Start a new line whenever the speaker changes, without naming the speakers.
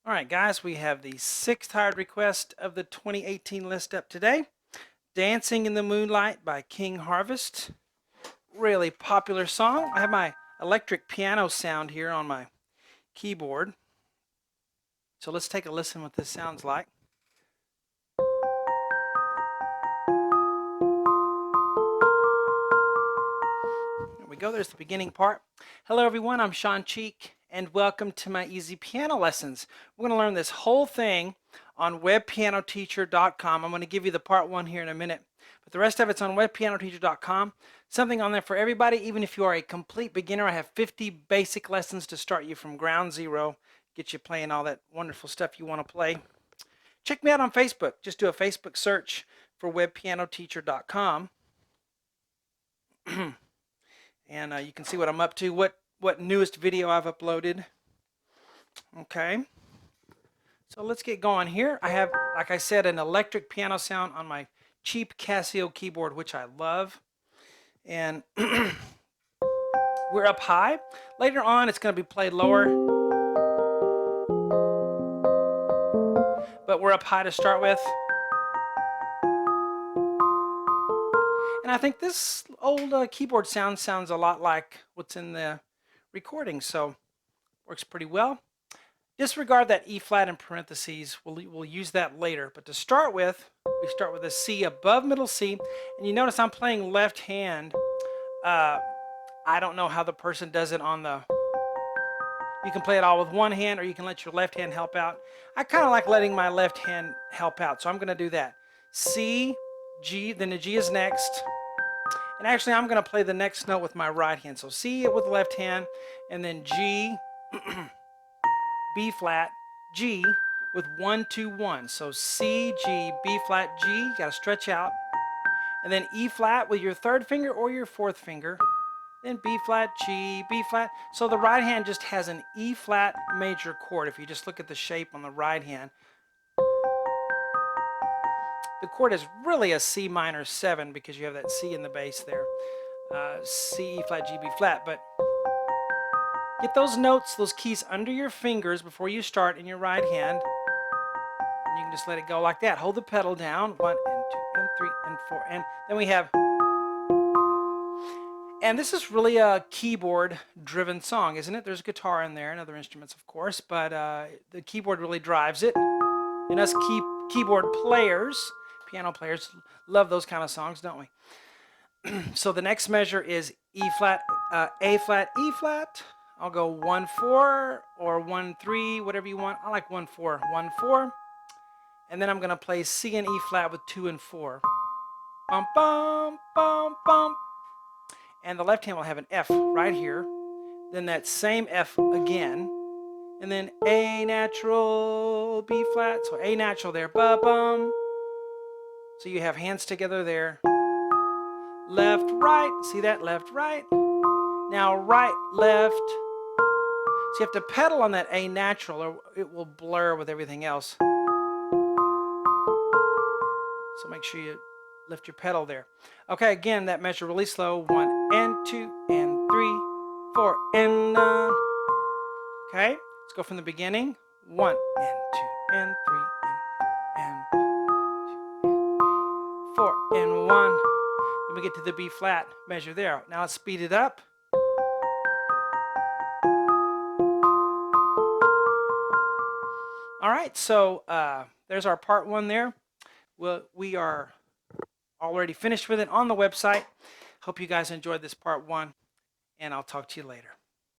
All right, guys, we have the 6th hired request of the 2018 list up today. Dancing in the Moonlight by King Harvest. Really popular song. I have my electric piano sound here on my keyboard. So let's take a listen what this sounds like. There we go, there's the beginning part. Hello everyone, I'm Shawn and welcome to my easy piano lessons. We're going to learn this whole thing on webpianoteacher.com. I'm going to give you the part 1 here in a minute, but the rest of it's on webpianoteacher.com. Something on there for everybody, even if you are a complete beginner. I have 50 basic lessons to start you from ground zero, get you playing all that wonderful stuff you want to play. Check me out on Facebook. Just do a Facebook search for webpianoteacher.com. And you can see what I'm up to, what newest video I've uploaded. Okay, so let's get going here. I have, like I said, an electric piano sound on my cheap Casio keyboard, which I love. And we're up high. Later on, it's going to be played lower. But we're up high to start with. And I think this old keyboard sound sounds a lot like what's in the recording, so works pretty well. Disregard that E flat in parentheses. We'll use that later. But to start with, we start with a C above middle C. And you notice I'm playing left hand. I don't know how the person does it on the... You can play it all with one hand, or you can let your left hand help out. I kind of like letting my left hand help out, so I'm going to do that. C, G, then the G is next. And actually, I'm going to play the next note with my right hand. So C with the left hand, and then G, B flat, G with 1, 2, 1. So C, G, B flat, G. Got to stretch out. And then E flat with your 3rd finger or your 4th finger. Then B flat, G, B flat. So the right hand just has an E flat major chord. If you just look at the shape on the right hand, the chord is really a C minor 7 because you have that C in the bass there. C, E flat, G, B flat. But get those notes, those keys under your fingers before you start in your right hand. And you can just let it go like that. Hold the pedal down. 1 and 2 and 3 and 4. And then we have... And this is really a keyboard-driven song, isn't it? There's guitar in there and other instruments, of course, but the keyboard really drives it. And us keyboard players, piano players, love those kind of songs, don't we? So the next measure is E flat, A flat, E flat. I'll go 1, 4 or 1, 3, whatever you want. I like 1, 4, 1, 4. And then I'm going to play C and E flat with 2 and 4. Bum, bum, bum, bum. And the left hand will have an F right here. Then that same F again. And then A natural, B flat. So A natural there. Ba-bum. So you have hands together there. Left, right. See that? Left, right. Now right, left. So you have to pedal on that A natural or it will blur with everything else. So make sure you lift your pedal there. Okay, again, that measure really slow. 1 and 2 and 3, 4 and okay, let's go from the beginning. 1 and 2 and 3 and 4 and 1. Then we get to the B flat measure there. Now let's speed it up. All right, so there's our part 1 there. Well, we are already finished with it on the website. Hope you guys enjoyed this part 1, and I'll talk to you later.